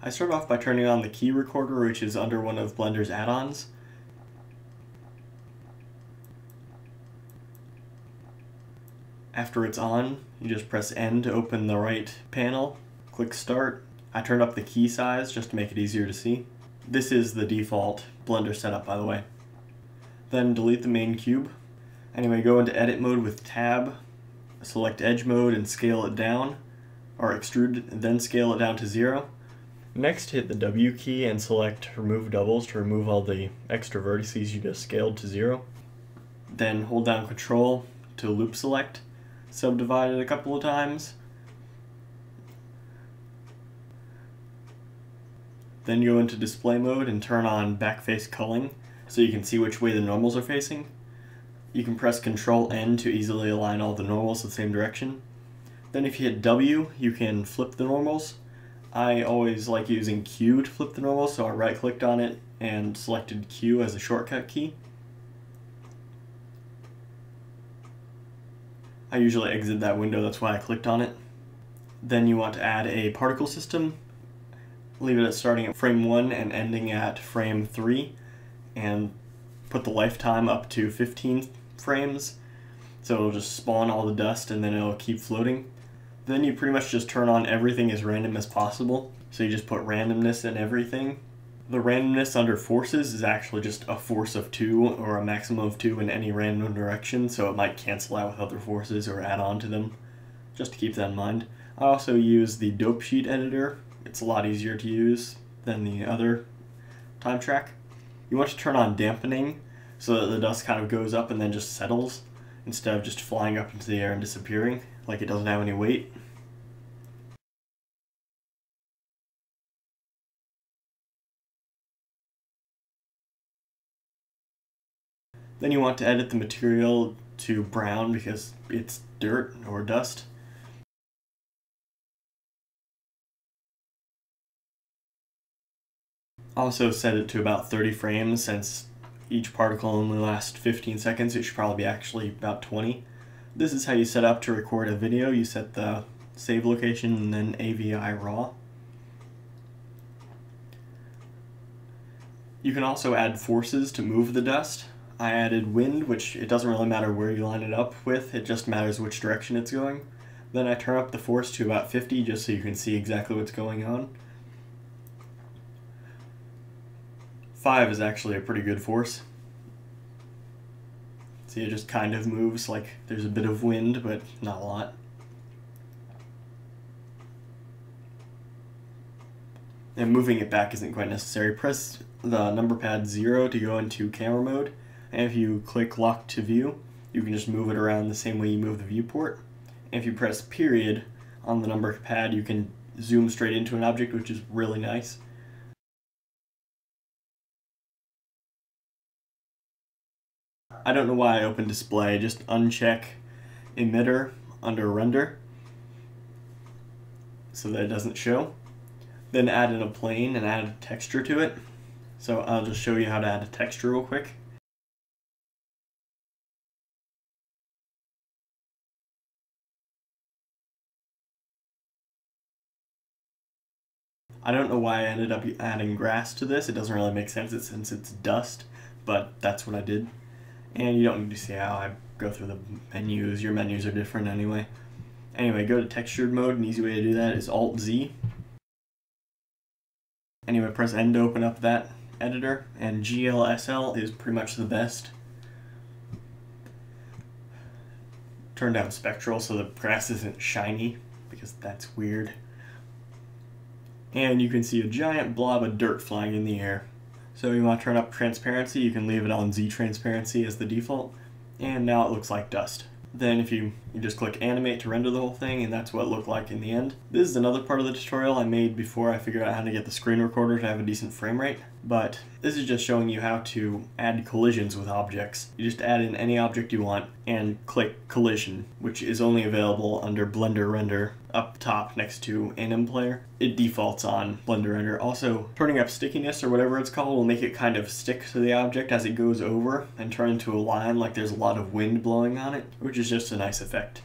I start off by turning on the key recorder, which is under one of Blender's add-ons. After it's on, you just press N to open the right panel, click Start. I turned up the key size just to make it easier to see. This is the default Blender setup, by the way. Then delete the main cube. Anyway, go into edit mode with tab, select edge mode and scale it down, or extrude, then scale it down to 0. Next, hit the W key and select remove doubles to remove all the extra vertices you just scaled to 0. Then hold down Control to loop select, subdivide it a couple of times. Then go into display mode and turn on backface culling so you can see which way the normals are facing. You can press Ctrl N to easily align all the normals the same direction. Then if you hit W, you can flip the normals. I always like using Q to flip the normals, so I right clicked on it and selected Q as a shortcut key. I usually exit that window, that's why I clicked on it. Then you want to add a particle system. Leave it at starting at frame 1 and ending at frame 3, and put the lifetime up to 15 frames, so it'll just spawn all the dust and then it'll keep floating. Then you pretty much just turn on everything as random as possible, so you just put randomness in everything. The randomness under forces is actually just a force of 2 or a maximum of 2 in any random direction, so it might cancel out with other forces or add on to them, just to keep that in mind. I also use the dope sheet editor. It's a lot easier to use than the other time track. You want to turn on dampening so that the dust kind of goes up and then just settles instead of just flying up into the air and disappearing, like it doesn't have any weight. Then you want to edit the material to brown because it's dirt or dust. Also set it to about 30 frames since each particle only lasts 15 seconds. It should probably be actually about 20. This is how you set up to record a video. You set the save location and then AVI raw. You can also add forces to move the dust. I added wind, which it doesn't really matter where you line it up with, it just matters which direction it's going. Then I turn up the force to about 50 just so you can see exactly what's going on. 5 is actually a pretty good force. See, it just kind of moves, like there's a bit of wind, but not a lot. And moving it back isn't quite necessary. Press the number pad 0 to go into camera mode, and if you click lock to view, you can just move it around the same way you move the viewport. And if you press period on the number pad, you can zoom straight into an object, which is really nice. I don't know why I opened display, just uncheck emitter under render so that it doesn't show. Then add in a plane and add a texture to it. So I'll just show you how to add a texture real quick. I don't know why I ended up adding grass to this. It doesn't really make sense since it's dust, but that's what I did. And you don't need to see how I go through the menus. Your menus are different anyway. Anyway, go to textured mode. An easy way to do that is Alt-Z. Anyway, press N to open up that editor, and GLSL is pretty much the best. Turn down spectral so the grass isn't shiny, because that's weird. And you can see a giant blob of dirt flying in the air. So you want to turn up transparency, you can leave it on Z transparency as the default, and now it looks like dust. Then if you just click animate to render the whole thing, and that's what it looked like in the end. This is another part of the tutorial I made before I figured out how to get the screen recorder to have a decent frame rate, but this is just showing you how to add collisions with objects. You just add in any object you want and click collision, which is only available under Blender Render up top next to Anim Player. It defaults on Blender Render. Also, turning up stickiness or whatever it's called will make it kind of stick to the object as it goes over and turn into a line like there's a lot of wind blowing on it, which is just a nice effect.